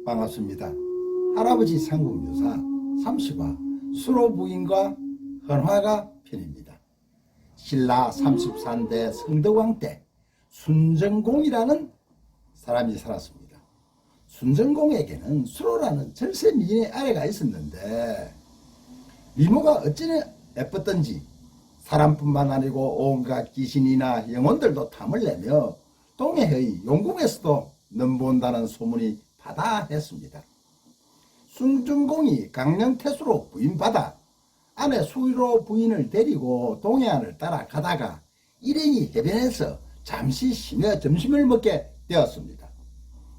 반갑습니다. 할아버지 삼국유사 30화 수로 부인과 헌화가 편입니다. 신라 33대 성덕왕 때 순정공이라는 사람이 살았습니다. 순정공에게는 수로라는 절세 미인의 아내가 있었는데 미모가 어찌나 예뻤던지 사람뿐만 아니고 온갖 귀신이나 영혼들도 탐을 내며 동해의 용궁에서도 넘본다는 소문이 바다했습니다. 순정공이 강령태수로 부인받아 아내 수로 부인을 데리고 동해안을 따라 가다가 일행이 해변에서 잠시 쉬며 점심을 먹게 되었습니다.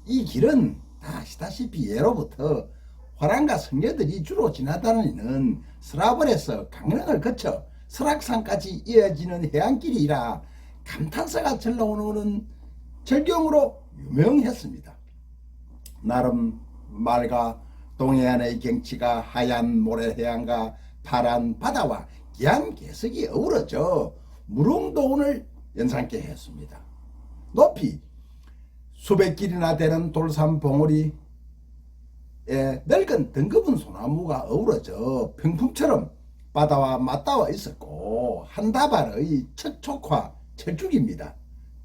이 길은 아시다시피 예로부터 화랑과 성녀들이 주로 지나다니는 서라벌에서 강릉을 거쳐 설악산까지 이어지는 해안길이라 감탄사가 절로오는 절경으로 유명했습니다. 나름 맑아 동해안의 경치가 하얀 모래해안과 파란 바다와 귀한 개석이 어우러져 무릉도원을 연상케 했습니다. 높이 수백 길이나 되는 돌산 봉우리에 늙은 덩급은 소나무가 어우러져 평풍처럼 바다와 맞닿아 있었고 한 다발의 척촉화 철쭉입니다.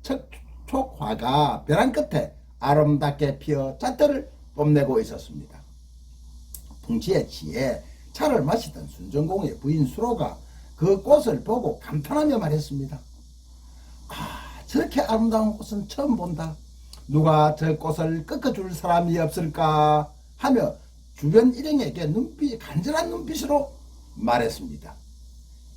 척촉화가 벼랑 끝에 아름답게 피어 잣들을 뽐내고 있었습니다. 풍치에 취해 차를 마시던 순정공의 부인 수로가 그 꽃을 보고 감탄하며 말했습니다. 저렇게 아름다운 꽃은 처음 본다. 누가 저 꽃을 꺾어줄 사람이 없을까 하며 주변 일행에게 간절한 눈빛으로 말했습니다.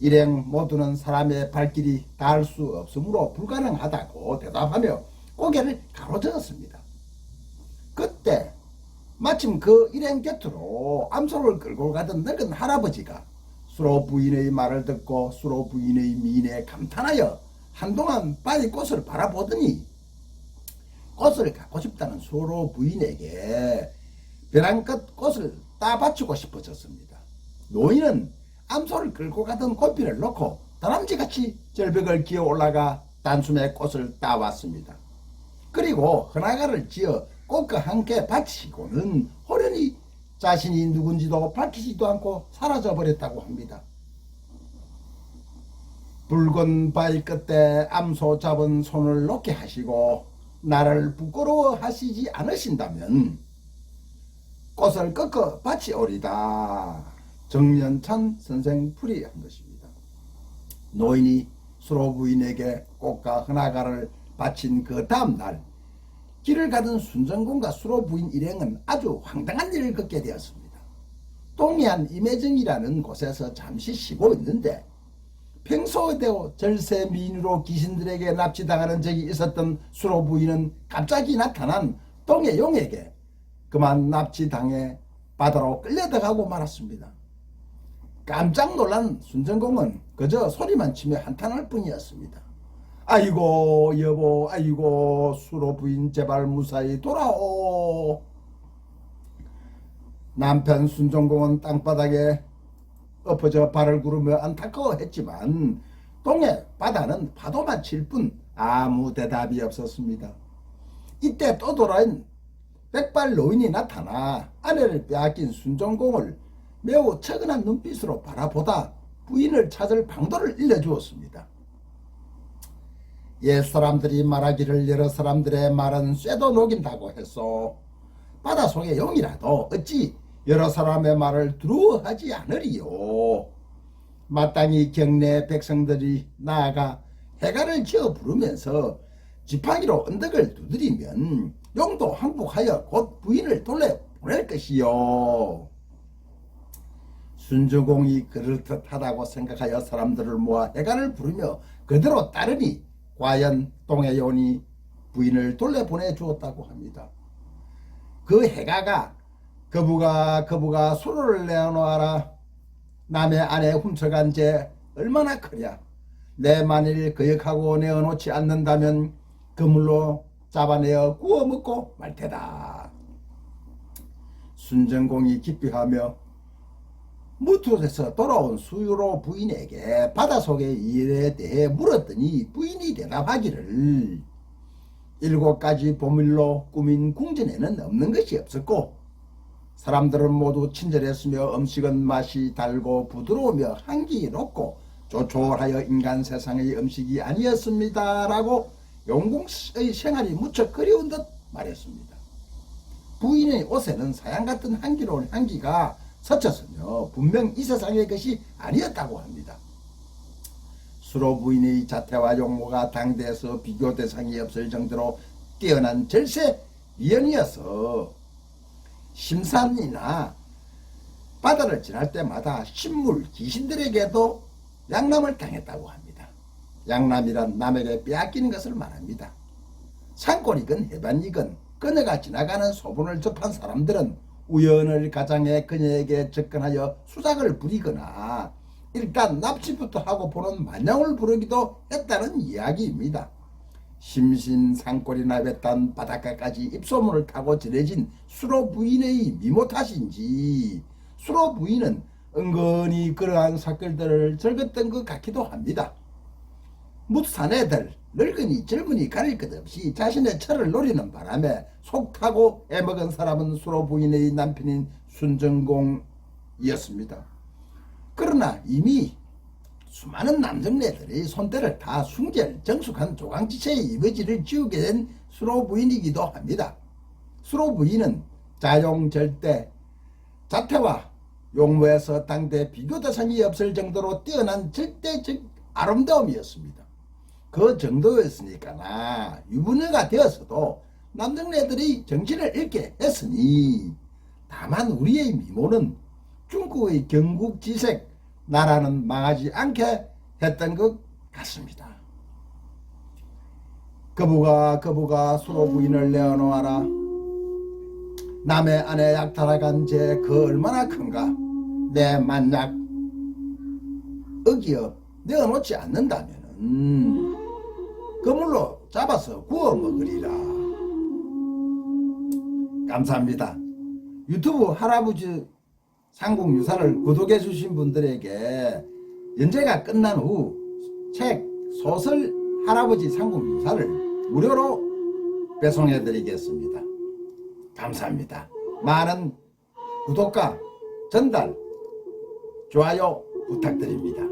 일행 모두는 사람의 발길이 닿을 수 없으므로 불가능하다고 대답하며 고개를 가로저었습니다. 그때 마침 그 일행 곁으로 암소를 끌고 가던 늙은 할아버지가 수로 부인의 말을 듣고 수로 부인의 미인에 감탄하여 한동안 빨리 꽃을 바라보더니 꽃을 갖고 싶다는 수로 부인에게 벼랑 끝 꽃을 따바치고 싶어졌습니다. 노인은 암소를 끌고 가던 고삐를 놓고 다람쥐같이 절벽을 기어 올라가 단숨에 꽃을 따왔습니다. 그리고 헌화가를 지어 꽃과 함께 바치고는 호련히 자신이 누군지도 밝히지도 않고 사라져버렸다고 합니다. 붉은 바위 끝에 암소 잡은 손을 놓게 하시고 나를 부끄러워하시지 않으신다면 꽃을 꺾어 바치오리다. 정년찬 선생 풀이한 것입니다. 노인이 수로 부인에게 꽃과 헌화가를 바친 그 다음날 길을 가던 순정공과 수로 부인 일행은 아주 황당한 일을 겪게 되었습니다. 동해안 임해정이라는 곳에서 잠시 쉬고 있는데 평소에도 절세 미인으로 귀신들에게 납치당하는 적이 있었던 수로 부인은 갑자기 나타난 동해용에게 그만 납치당해 바다로 끌려들어가고 말았습니다. 깜짝 놀란 순정공은 그저 소리만 치며 한탄할 뿐이었습니다. 아이고 여보, 아이고 수로 부인 제발 무사히 돌아오. 남편 순정공은 땅바닥에 엎어져 발을 구르며 안타까워했지만 동해 바다는 파도만 칠 뿐 아무 대답이 없었습니다. 이때 또 돌아온 백발 노인이 나타나 아내를 빼앗긴 순정공을 매우 처근한 눈빛으로 바라보다 부인을 찾을 방도를 일러주었습니다. 옛 사람들이 말하기를 여러 사람들의 말은 쇠도 녹인다고 했소. 바닷속의 용이라도 어찌 여러 사람의 말을 두려워하지 않으리요. 마땅히 경내 백성들이 나아가 해가를 지어 부르면서 지팡이로 언덕을 두드리면 용도 항복하여 곧 부인을 돌려보낼 것이요. 순정공이 그럴듯하다고 생각하여 사람들을 모아 해가를 부르며 그대로 따르니 과연 동해용이 부인을 돌려보내 주었다고 합니다. 그 해가가 거부가 수로를 내놓아라. 남의 아내 훔쳐간 죄 얼마나 크랴. 내 만일 거역하고 내어놓지 않는다면 그물로 잡아내어 구워 먹고 말 테다. 순정공이 기피하며 무트에서 돌아온 수로 부인에게 바닷속의 일에 대해 물었더니 부인이 대답하기를 7가지 보물로 꾸민 궁전에는 없는 것이 없었고 사람들은 모두 친절했으며 음식은 맛이 달고 부드러우며 향기롭고 조촐하여 인간 세상의 음식이 아니었습니다 라고 영궁의 생활이 무척 그리운 듯 말했습니다. 부인의 옷에는 사양 같은 향기로운 향기가 스쳤으며 분명 이 세상의 것이 아니었다고 합니다. 수로 부인의 자태와 용모가 당대에서 비교 대상이 없을 정도로 뛰어난 절세 미연이어서 심산이나 바다를 지날 때마다 신물 귀신들에게도 양남을 당했다고 합니다. 양남이란 남에게 빼앗기는 것을 말합니다. 산골이건 해변이건 그녀가 지나가는 소문을 접한 사람들은 우연을 가장해 그녀에게 접근하여 수작을 부리거나 일단 납치부터 하고 보는 만냥을 부르기도 했다는 이야기입니다. 심신산골이나 외딴 바닷가까지 입소문을 타고 전해진 수로 부인의 미모 탓인지 수로 부인은 은근히 그러한 사건들을 즐겼던 것 같기도 합니다. 묻사내들 늙은이 젊은이 가릴 것 없이 자신의 처를 노리는 바람에 속 타고 애먹은 사람은 수로 부인의 남편인 순정공이었습니다. 그러나 이미 수많은 남정네들의 손때를 다 숭결 정숙한 조강지체의 이미지를 지우게 된 수로 부인이기도 합니다. 수로 부인은 자용절대 자태와 용모에서 당대 비교 대상이 없을 정도로 뛰어난 절대적 아름다움이었습니다. 그 정도였으니까나 유부녀가 되었어도 남정네들이 정신을 잃게 했으니 다만 우리의 미모는 중국의 경국지색 나라는 망하지 않게 했던 것 같습니다. 거부가 수로 부인을 내어놓아라. 남의 아내 약탈하간 죄 그 얼마나 큰가. 내 만약 어기어 내어놓지 않는다면은 그물로 잡아서 구워 먹으리라. 감사합니다. 유튜브 할아버지 상국유사를 구독해 주신 분들에게 연재가 끝난 후 책 소설 할아버지 상국유사를 무료로 배송해 드리겠습니다. 감사합니다. 많은 구독과 전달, 좋아요 부탁드립니다.